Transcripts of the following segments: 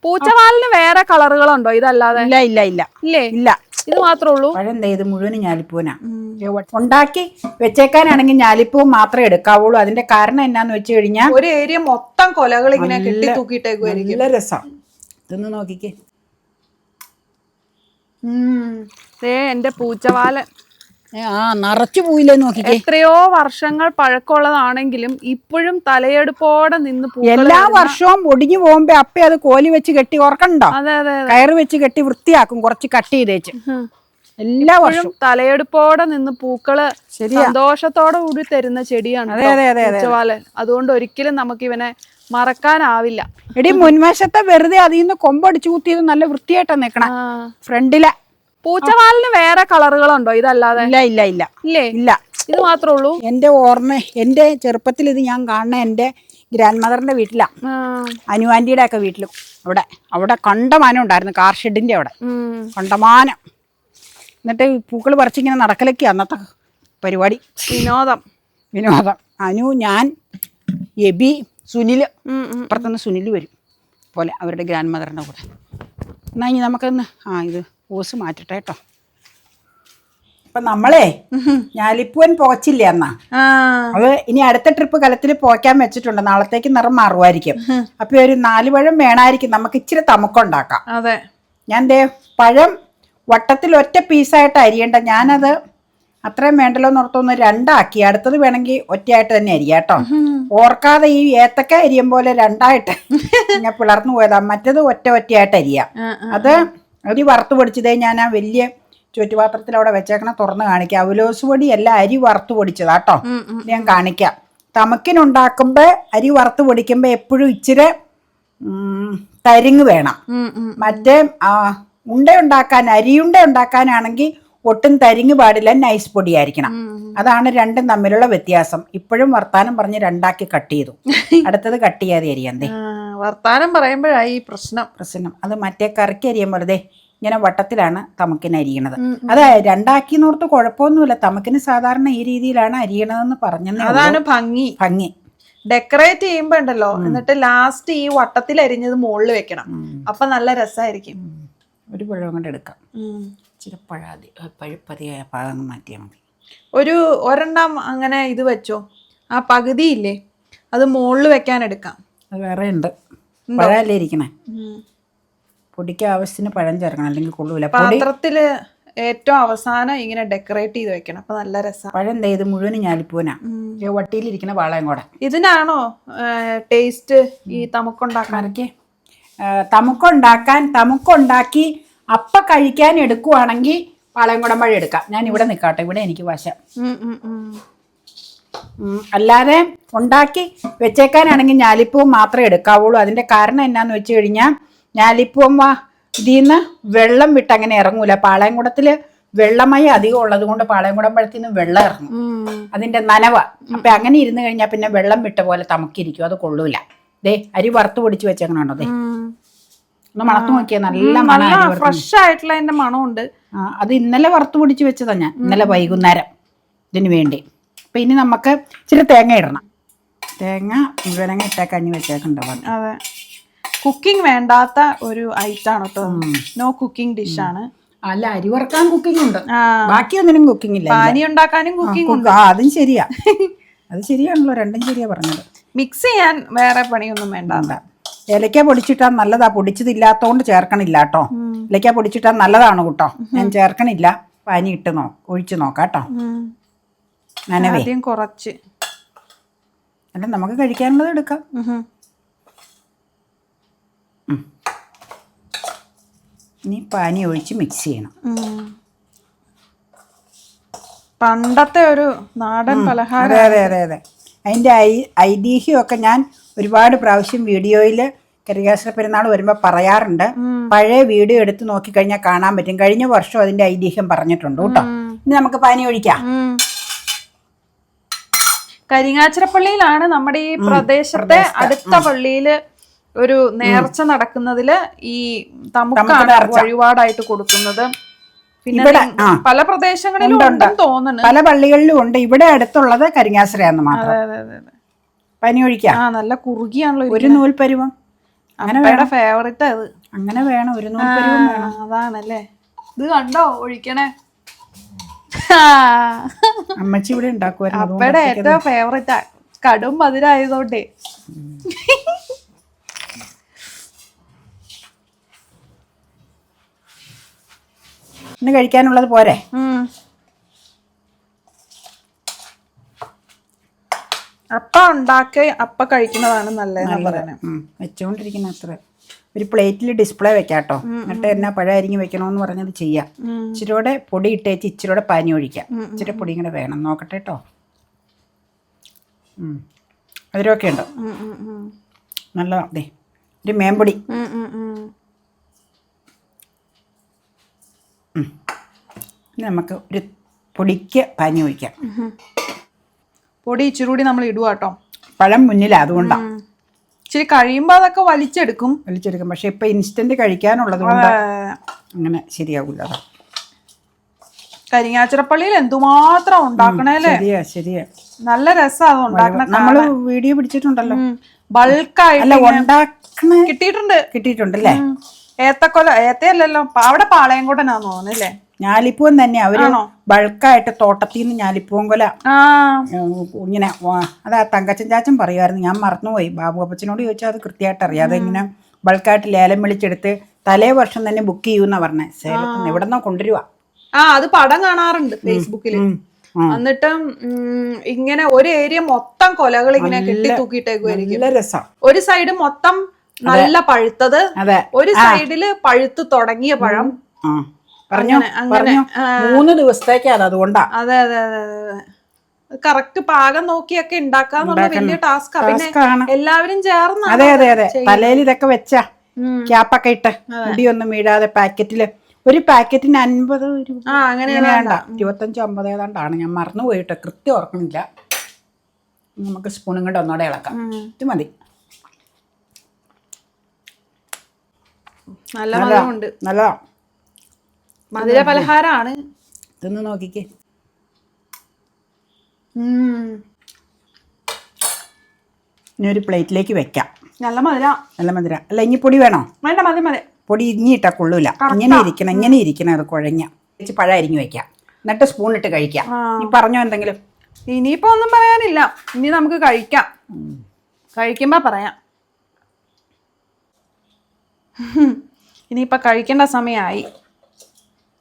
പൂച്ചവാലിന് വേറെ കളറുകളുണ്ടോ ഇതല്ലാതെ? ഇല്ല ഇല്ല ഇല്ല ഇല്ലേ? ഇല്ല, ഇത് മാത്രമേ ഉള്ളൂ. പഴം ഇത് മുഴുവനും ഞാലിപ്പൂനാ. ഉണ്ടാക്കി വെച്ചേക്കാനാണെങ്കിൽ ഞാലിപ്പൂ മാത്രമേ എടുക്കാവുള്ളൂ. അതിന്റെ കാരണം എന്നാന്ന് വെച്ച് കഴിഞ്ഞാൽ ഒരു ഏരിയ മൊത്തം കൊലകൾ ഇങ്ങനെ കെട്ടി തൂക്കിയിട്ടേക്കുമായിരിക്കും. നല്ല രസം. ഇതൊന്ന് നോക്കിക്കേ. എന്റെ പൂച്ചവാലൻ നിറച്ചു പോയില്ലേ നോക്കിക്കേ. എത്രയോ വർഷങ്ങൾ പഴക്കമുള്ളതാണെങ്കിലും ഇപ്പോഴും തലയെടുപ്പോടെ നിന്ന് എല്ലാ വർഷവും ഒടിഞ്ഞു പോകുമ്പോ അപ്പ അത് കോലി വെച്ച് കെട്ടി ഓർക്കണ്ടോ? അതെ അതെ, കയറ് വെച്ച് കെട്ടി വൃത്തിയാക്കും, കുറച്ച് കട്ട് ചെയ്തേച്ച്. എല്ലാ വർഷവും തലയെടുപ്പോടെ നിന്ന് പൂക്കള് സന്തോഷത്തോടെ കൂടി തരുന്ന ചെടിയാണ് പൂച്ചവാലൻ. അതുകൊണ്ട് ഒരിക്കലും നമുക്ക് ഇവനെ മറക്കാനാവില്ല. എടി മുൻവശത്തെ വെറുതെ അതിൽ നിന്ന് കൊമ്പടിച്ചു കൂത്തിയത് നല്ല വൃത്തിയായിട്ടാ നിക്കണ. ഫ്രണ്ടിലെ പൂച്ചവാലിന് വേറെ കളറുകളുണ്ടോ ഇതല്ലാതെ? ഇല്ല ഇല്ല ഇല്ല ഇല്ലേ? ഇല്ല, ഇത് മാത്രമേ ഉള്ളൂ. എന്റെ ഓർമ്മ, എന്റെ ചെറുപ്പത്തിൽ ഇത് ഞാൻ കാണുന്ന എന്റെ ഗ്രാൻഡ് മദറിന്റെ വീട്ടിലാ, അനുവാന്റിയുടെ ഒക്കെ വീട്ടിലും. അവിടെ കണ്ടമാനം ഉണ്ടായിരുന്നു, കാർ ഷെഡിന്റെ അവിടെ കണ്ടമാനം. എന്നിട്ട് പൂക്കൾ പറിച്ചിങ്ങനെ നടക്കലൊക്കെ അന്നത്തെ പരിപാടി. വിനോദം. അനു, ഞാൻ, എബി, സുനില്, അപ്പുറത്തുനിന്ന് സുനില് വരും പോലെ അവരുടെ ഗ്രാൻഡ് മദറിൻ്റെ കൂടെ. എന്നാൽ ഇനി നമുക്കൊന്ന് ഇത് ഓസ് മാറ്റട്ടെ കേട്ടോ. അപ്പം നമ്മളെ ഞാലിപ്പൂവൻ പോച്ചില്ലേ എന്നാ, അത് ഇനി അടുത്ത ട്രിപ്പ് കലത്തിൽ പോക്കാൻ വെച്ചിട്ടുണ്ട്. നാളത്തേക്ക് നിറം മാറുമായിരിക്കും. അപ്പം ഒരു 4 പഴം വേണമായിരിക്കും. നമുക്ക് ഇച്ചിരി തമുക്കുണ്ടാക്കാം. അതെ, ഞാൻ പഴം വട്ടത്തിൽ ഒറ്റ പീസായിട്ട് അരിയണ്ട. ഞാനത് അത്രയും വേണ്ടല്ലോ എന്ന് ഓർത്തൊന്ന് 2 ആക്കി. അടുത്തത് വേണമെങ്കിൽ ഒറ്റയായിട്ട് തന്നെ അരിയാം കേട്ടോ. ഓർക്കാതെ ഈ ഏത്തക്ക അരിയും പോലെ 2ആയിട്ട് ഞാൻ പിളർന്നു പോയതാ. മറ്റത് ഒറ്റയായിട്ട് അരിയാം. അത് അരി വറുത്ത് പൊടിച്ചതേ ഞാൻ ആ വലിയ ചുറ്റുപാത്രത്തിൽ അവിടെ വെച്ചേക്കണ തുറന്ന് കാണിക്കാം. അവലോസ് പൊടി അല്ല, അരി വറുത്ത് പൊടിച്ചതാ കേട്ടോ. ഞാൻ കാണിക്കാം. തമക്കിനുണ്ടാക്കുമ്പോൾ അരി വറുത്ത് പൊടിക്കുമ്പോൾ എപ്പോഴും ഇച്ചിരി തരിങ്ങ് വേണം. മറ്റേ അരിയുണ്ട ഉണ്ടാക്കാനാണെങ്കിൽ ഒട്ടും തരിങ്ങ് പാടില്ല, നൈസ് പൊടിയായിരിക്കണം. അതാണ് രണ്ടും തമ്മിലുള്ള വ്യത്യാസം. ഇപ്പോഴും വർത്താനം പറഞ്ഞ് 2ആക്കി കട്ട് ചെയ്തു. അടുത്തത് കട്ട് ചെയ്യാതെ അരിയാന്തേ. വർത്താനം പറയുമ്പോഴായി പ്രശ്നം. അത് മറ്റേ കറിക്ക് അരിയാൻ പോലെ ഇങ്ങനെ വട്ടത്തിലാണ് തമക്കിന് അരിയണത്. അത് 2ആക്കി നോർത്ത് കുഴപ്പമൊന്നുമില്ല. തമക്കിന് സാധാരണ ഈ രീതിയിലാണ് അരിയണതെന്ന് പറഞ്ഞത്. അതാണ് ഭംഗി. ഡെക്കറേറ്റ് ചെയ്യുമ്പോ ഉണ്ടല്ലോ, എന്നിട്ട് ലാസ്റ്റ് ഈ വട്ടത്തിൽ അരിഞ്ഞത് മുകളിൽ വെക്കണം. അപ്പൊ നല്ല രസമായിരിക്കും. ഒരു പഴം കൊണ്ട് എടുക്കാം. ഇച്ചിരി പഴുപ്പതിയായ പാകം മാറ്റിയാൽ മതി. ഒരെണ്ണം അങ്ങനെ ഇത് വെച്ചോ. ആ പകുതിയില്ലേ, അത് മുകളിൽ വെക്കാൻ എടുക്കാം. അത് വേറെ ഉണ്ട്. പഴമല്ലേ ഇരിക്കണേ. പൊടിക്ക് ആവശ്യത്തിന് പഴം ചേർക്കണം, അല്ലെങ്കിൽ കൊള്ളൂല. പാത്രത്തില് ഏറ്റവും അവസാനം ഇങ്ങനെ ഡെക്കറേറ്റ് ചെയ്ത് വെക്കണം. അപ്പൊ നല്ല രസം. പഴം ഇത് മുഴുവനും ഞാലിപ്പൂനാ. വട്ടിയിലിരിക്കുന്ന വാളയും കൂടെ. ഇതിനാണോ ടേസ്റ്റ് ഈ തമുക്കുണ്ടാക്കാനൊക്കെ? തമുക്കുണ്ടാക്കി അപ്പ കഴിക്കാൻ എടുക്കുവാണെങ്കിൽ പാളയംകുടം പഴം എടുക്കാം. ഞാൻ ഇവിടെ നിൽക്കാട്ടെ, ഇവിടെ എനിക്ക് വശം. അല്ലാതെ ഉണ്ടാക്കി വെച്ചേക്കാനാണെങ്കിൽ ഞാലിപ്പൂവും മാത്രമേ എടുക്കാവുള്ളൂ. അതിന്റെ കാരണം എന്നാന്ന് വെച്ച് കഴിഞ്ഞാൽ ഞാലിപ്പൂവും ഇതിൽ നിന്ന് വെള്ളം വിട്ട് അങ്ങനെ ഇറങ്ങൂല. പാളയംകുടത്തില് വെള്ളമയം അധികം ഉള്ളത് കൊണ്ട് പാളയംകുടം പഴത്തിൽ നിന്ന് വെള്ളം ഇറങ്ങും, അതിന്റെ നനവ. അപ്പൊ അങ്ങനെ ഇരുന്ന് കഴിഞ്ഞാൽ പിന്നെ വെള്ളം വിട്ട പോലെ തമുക്കിരിക്കും, അത് കൊള്ളൂല. അരി വറുത്ത് പൊടിച്ച് വെച്ചേക്കണോ? ഒന്ന് മണത്ത് നോക്കിയാൽ നല്ല മണം, ഫ്രഷ് ആയിട്ടുള്ള അതിന്റെ മണമുണ്ട്. അത് ഇന്നലെ വറുത്ത് പൊടിച്ച് വെച്ചതാ ഞാൻ, ഇന്നലെ വൈകുന്നേരം ഇതിന് വേണ്ടി. അപ്പൊ ഇനി നമുക്ക് ഇച്ചിരി തേങ്ങ ഇടണം. തേങ്ങ മുഴുവനങ്ങ ഇട്ടാ കഞ്ഞി വെച്ചേക്കുണ്ടാവും. അതെ, കുക്കിംഗ് വേണ്ടാത്ത ഒരു ഐറ്റാണ് കേട്ടോ. നോ കുക്കിംഗ് ഡിഷാണ്. അല്ല, അരി വറുക്കാൻ കുക്കിംഗ് ഉണ്ട്, ബാക്കി ഒന്നിനും കുക്കിംഗ് ഇല്ല. പാനി ഉണ്ടാക്കാനും കുക്കിംഗ് ഉണ്ട്. അതും ശരിയാ, അത് ശരിയാണല്ലോ, രണ്ടും ശരിയാ പറഞ്ഞത്. മിക്സ് ചെയ്യാൻ വേറെ പണിയൊന്നും വേണ്ട. ഏലക്ക പൊടിച്ചിട്ടാൽ നല്ലതാ. പൊടിച്ചതില്ലാത്തോണ്ട് ചേർക്കണില്ല കേട്ടോ. ഏലക്ക പൊടിച്ചിട്ടാൽ നല്ലതാണ് കേട്ടോ. ഞാൻ ചേർക്കണില്ല. പാനി ഇട്ട് ഒഴിച്ച് നോക്കാം കേട്ടോ. നനവേ കുറച്ച് അല്ല, നമുക്ക് കഴിക്കാനുള്ളത് എടുക്കാം. ഇനി പാനി ഒഴിച്ച് മിക്സ് ചെയ്യണം. പണ്ടത്തെ ഒരു നാടൻ പലഹാരം. അതെ അതെ അതെ. അതിൻ്റെ ഐതിഹ്യമൊക്കെ ഞാൻ ഒരുപാട് പ്രാവശ്യം വീഡിയോയിൽ കരികാശ്വര പെരുന്നാൾ വരുമ്പോൾ പറയാറുണ്ട്. പഴയ വീഡിയോ എടുത്ത് നോക്കിക്കഴിഞ്ഞാൽ കാണാൻ പറ്റും. കഴിഞ്ഞ വർഷം അതിന്റെ ഐതിഹ്യം പറഞ്ഞിട്ടുണ്ട് കേട്ടോ. ഇനി നമുക്ക് പാനി ഒഴിക്കാം. കരിങ്ങാച്ചിറപ്പള്ളിയിലാണ് നമ്മുടെ ഈ പ്രദേശത്തെ അടുത്ത പള്ളിയില് ഒരു നേർച്ച നടക്കുന്നതില് ഈ തമുക്കാണ് വഴിപാടായിട്ട് കൊടുക്കുന്നത്. പിന്നെ പല പ്രദേശങ്ങളിലും ഉണ്ടെന്ന് തോന്നുന്നു, പല പള്ളികളിലും ഉണ്ട്. ഇവിടെ അടുത്തുള്ളത് കരിങ്ങാശ്രയാന്ന് മാത്രം. പനി ഒഴിക്കാം. നല്ല കുറുകിയാണല്ലോ, ഒരു നൂൽ പരുവം. അമ്മയുടെ ഫേവറേറ്റ് അത്. അങ്ങനെ വേണം, ഒരു നൂൽപ്പരുവും വേണം. അതാണല്ലേ. ഇത് കണ്ടോ ഒഴിക്കണേ. അമ്മച്ചി ഇവിടെ ഉണ്ടാക്കുമായിരുന്നു. അപ്പയുടെ ഏറ്റവും ഫേവറേറ്റ് കടും മധുരമായതുകൊണ്ടേ. ഇന്ന് കഴിക്കാനുള്ളത് പോരെ? അപ്പ ഉണ്ടാക്കി അപ്പ കഴിക്കുന്നതാണ് നല്ലതെന്ന് പറയുന്നത്. വെച്ചോണ്ടിരിക്കുന്ന അത്ര ഒരു പ്ലേറ്റിൽ ഡിസ്പ്ലേ വെക്കാട്ടോ. എന്നിട്ട് എന്നാ പഴം വെക്കണമെന്ന് പറഞ്ഞത് ചെയ്യാം. ഇച്ചിരിയോടെ പൊടി ഇട്ടേച്ച് ഇച്ചിരിയോടെ പാനി ഒഴിക്കാം. ഇച്ചിരി പൊടിയും കൂടെ വേണം. നോക്കട്ടെ കേട്ടോ. അതിലൊക്കെ ഉണ്ട് നല്ല. അതെ, ഒരു മേമ്പൊടി. നമുക്ക് ഒരു പൊടിക്ക് പാനി ഒഴിക്കാം. പൊടി ഇച്ചിരി കൂടി നമ്മൾ ഇടുക കേട്ടോ. പഴം മുന്നിലാ, അതുകൊണ്ടാണ്. ഇച്ചിരി കഴിയുമ്പോ അതൊക്കെ വലിച്ചെടുക്കും. പക്ഷെ ഇപ്പൊ ഇൻസ്റ്റന്റ് കഴിക്കാനുള്ളത് കൊണ്ട് അങ്ങനെ ശരിയാകൂല. കരിങ്ങാച്ചിറപ്പള്ളിയിൽ എന്തുമാത്രം ഉണ്ടാക്കണല്ലേ. ശരിയാ നല്ല രസമാണ് ഉണ്ടാക്കണ. നമ്മള് വീഡിയോ പിടിച്ചിട്ടുണ്ടല്ലോ. ബൾക്കായിട്ട് കിട്ടിയിട്ടുണ്ടല്ലേ. ഏത്തയല്ലല്ലോ, അവിടെ പാളയംകോട്ടനാന്ന് തോന്നുന്നല്ലേ. ഞാലിപ്പൂവൻ തന്നെ അവര് ബൾക്കായിട്ട് തോട്ടത്തിൽ നിന്ന് ഞാലിപ്പൂവൻ കൊല ഇങ്ങനെ. അതാ തങ്കച്ചൻ ചാച്ചൻ പറയുമായിരുന്നു, ഞാൻ മറന്നുപോയി. ബാബു അപ്പച്ചനോട് ചോദിച്ചാൽ അത് കൃത്യമായിട്ട് അറിയാം. അതിങ്ങനെ ബൾക്കായിട്ട് ലേലം വിളിച്ചെടുത്ത് തലേ വർഷം തന്നെ ബുക്ക് ചെയ്യുമെന്നാ പറഞ്ഞേ. സേലത്ത് എവിടെന്നോ കൊണ്ടുവരുവാ. അത് പടം കാണാറുണ്ട് ഫേസ്ബുക്കിൽ. എന്നിട്ട് ഇങ്ങനെ ഒരു ഏരിയ മൊത്തം കൊലകൾ ഇങ്ങനെ കെട്ടി തൂക്കിയിട്ടേക്കുമായിരിക്കും. നല്ല രസം. ഒരു സൈഡ് മൊത്തം നല്ല പഴുത്തത്, ഒരു സൈഡില് പഴുത്ത് തുടങ്ങിയ പഴം. പറഞ്ഞു 3 ദിവസത്തേക്കാണ്, അതുകൊണ്ടാ. അതെ അതെ അതെ അതെ. കറക്റ്റ് പാകം നോക്കിയൊക്കെ ഉണ്ടാക്കാന്നുള്ള വലിയ ടാസ്കാ. പിന്നെ എല്ലാവരും ചേർന്ന്. അതെ അതെ അതെ. തലയിൽ ഇതൊക്കെ വെച്ചാ ക്യാപ്പൊക്കെ ഇട്ട് മുടിയൊന്നും വീഴാതെ പാക്കറ്റില്. ഒരു പാക്കറ്റിന് 50 രൂപ അങ്ങനെയാണ്ട. 25-50 ഏതാണ്ടാണ്. ഞാൻ മറന്നുപോയിട്ട് കൃത്യം ഓർക്കണില്ല. നമുക്ക് സ്പൂണും കൊണ്ട് ഒന്നോടെ ഇളക്കാം. ഇത് മതി. നല്ല മധുരമുണ്ട്. നല്ലതാ. മധുര പലഹാരമാണ്. ഇതൊന്ന് നോക്കിക്കേ. ഇനി ഒരു പ്ലേറ്റിലേക്ക് വെക്കാം. നല്ല മധുര. നല്ല മധുര. അല്ല, ഇനി പൊടി വേണോ? വേണ്ട, മതി മതി. പൊടി ഇനി ഇട്ടാ കൊള്ളൂല. ഇങ്ങനെ ഇരിക്കണം. അത് കുഴഞ്ഞ പഴം അരിഞ്ഞു വെക്കാം. എന്നിട്ട് സ്പൂൺ ഇട്ട് കഴിക്കാം. നീ പറഞ്ഞോ എന്തെങ്കിലും? ഇനിയിപ്പോ ഒന്നും പറയാനില്ല. ഇനി നമുക്ക് കഴിക്കാം. കഴിക്കുമ്പോ പറയാം. ഇനിയിപ്പൊ കഴിക്കേണ്ട സമയമായി.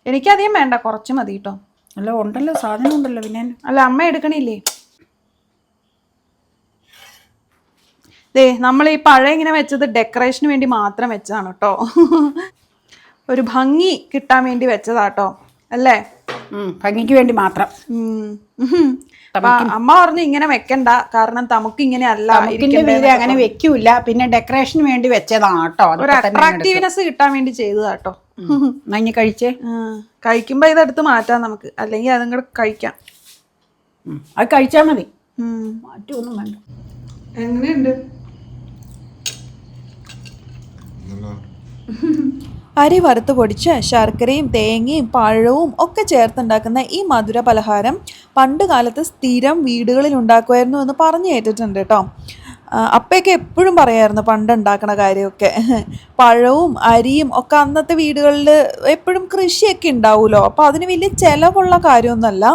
എനിക്കധികം വേണ്ട, കുറച്ച് മതി കേട്ടോ. അല്ല, ഉണ്ടല്ലോ, സാധനം ഉണ്ടല്ലോ. പിന്നെ അല്ല, അമ്മ എടുക്കണില്ലേ? നമ്മൾ ഈ പഴം ഇങ്ങനെ വെച്ചത് ഡെക്കറേഷന് വേണ്ടി മാത്രം വെച്ചതാണ് കേട്ടോ. ഒരു ഭംഗി കിട്ടാൻ വേണ്ടി വെച്ചതാട്ടോ, അല്ലേ? ഭംഗിക്ക് വേണ്ടി മാത്രം. അമ്മ പറഞ്ഞു ഇങ്ങനെ വെക്കണ്ട, കാരണം നമുക്ക് ഇങ്ങനെ അല്ല, അങ്ങനെ വെക്കൂല. പിന്നെ ഡെക്കറേഷന് വേണ്ടി വെച്ചതാണ് കേട്ടോ. ഒരു അട്രാക്റ്റീവ്നെസ് കിട്ടാൻ വേണ്ടി ചെയ്തതാട്ടോ. കഴിച്ചേ. കഴിക്കുമ്പോ ഇതെടുത്ത് മാറ്റാം നമുക്ക്, അല്ലെങ്കിൽ അതും കൂടെ കഴിക്കാം. അത് കഴിച്ചാ മതി, മാറ്റൊന്നും വേണ്ട. എങ്ങനെയുണ്ട്? അരി വറുത്ത് പൊടിച്ച് ശർക്കരയും തേങ്ങയും പഴവും ഒക്കെ ചേർത്തുണ്ടാക്കുന്ന ഈ മധുര പലഹാരം പണ്ട് കാലത്ത് സ്ഥിരം വീടുകളിൽ ഉണ്ടാക്കുമായിരുന്നു എന്ന് പറഞ്ഞു കേട്ടിട്ടുണ്ട് കേട്ടോ. അപ്പയൊക്കെ എപ്പോഴും പറയായിരുന്നു പണ്ട് ഉണ്ടാക്കണ കാര്യമൊക്കെ. പഴവും അരിയും ഒക്കെ അന്നത്തെ വീടുകളിൽ എപ്പോഴും കൃഷിയൊക്കെ ഉണ്ടാവുമല്ലോ. അപ്പോൾ അതിന് വലിയ ചിലവുള്ള കാര്യമൊന്നുമല്ല.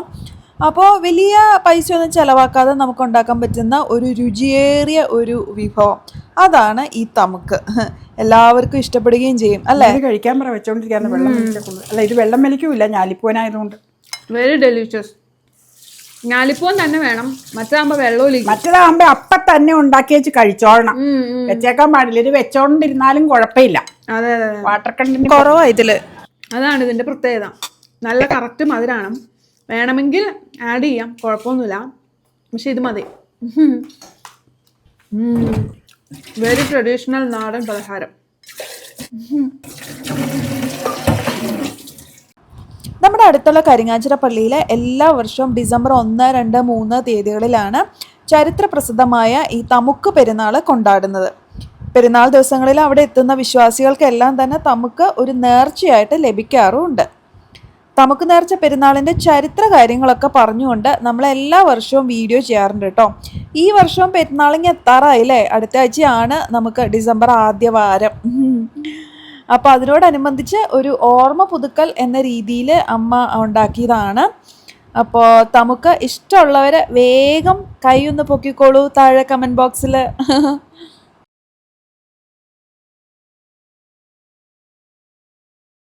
അപ്പോൾ വലിയ പൈസയൊന്നും ചിലവാക്കാതെ നമുക്ക് ഉണ്ടാക്കാൻ പറ്റുന്ന ഒരു രുചിയേറിയ ഒരു വിഭവം, അതാണ് ഈ തമുക്ക്. എല്ലാവർക്കും ഇഷ്ടപ്പെടുകയും ചെയ്യും, അല്ലേ? കഴിക്കാൻ പറ, വെച്ചോണ്ടിരിക്കാൻ. വെള്ളം അല്ല, ഇത് വെള്ളം വലിക്കൂല, ഞാലിപ്പൂവനായതുകൊണ്ട്. Very delicious. ഞാലിപ്പൂവൻ തന്നെ വേണം. മറ്റേതാകുമ്പോ വെള്ളമില്ല. മറ്റേതാകുമ്പോ അപ്പ തന്നെ ഉണ്ടാക്കി വെച്ച് കഴിച്ചോളണം, വെച്ചേക്കാൻ പാടില്ല. ഇത് വെച്ചോണ്ടിരുന്നാലും കുഴപ്പമില്ല. അതെ അതെ. വാട്ടർ കണ്ടന്റ് കുറവാ ഇതില്. അതാണ് ഇതിന്റെ പ്രത്യേകത. നല്ല കറക്റ്റ് മധുരമാണ്. വേണമെങ്കിൽ ആഡ് ചെയ്യാം, കുഴപ്പമൊന്നുമില്ല. പക്ഷെ ഇത് മതി. വെരി ട്രഡീഷണൽ നാടൻ പലഹാരം. നമ്മുടെ അടുത്തുള്ള കരിങ്ങാച്ചിറ പള്ളിയിലെ എല്ലാ വർഷവും ഡിസംബർ 1, 2, 3 തീയതികളിലാണ് ചരിത്ര പ്രസിദ്ധമായ ഈ തമുക്ക് പെരുന്നാൾ കൊണ്ടാടുന്നത്. പെരുന്നാൾ ദിവസങ്ങളിൽ അവിടെ എത്തുന്ന വിശ്വാസികൾക്കെല്ലാം തന്നെ തമുക്ക് ഒരു നേർച്ചയായിട്ട് ലഭിക്കാറുമുണ്ട്. തമുക്ക് നേർച്ച പെരുന്നാളിൻ്റെ ചരിത്ര കാര്യങ്ങളൊക്കെ പറഞ്ഞുകൊണ്ട് നമ്മൾ എല്ലാ വർഷവും വീഡിയോ ചെയ്യാറുണ്ട് കേട്ടോ. ഈ വർഷവും പെരുന്നാളിങ്ങ് എത്താറായില്ലേ. അടുത്ത ആഴ്ചയാണ് നമുക്ക് ഡിസംബർ ആദ്യ വാരം. അപ്പോൾ അതിനോടനുബന്ധിച്ച് ഒരു ഓർമ്മ പുതുക്കൽ എന്ന രീതിയിൽ അമ്മ ഉണ്ടാക്കിയതാണ്. അപ്പോൾ നമുക്ക് ഇഷ്ടമുള്ളവർ വേഗം കൈ ഒന്ന് പൊക്കിക്കോളൂ താഴെ കമൻറ്റ് ബോക്സിൽ.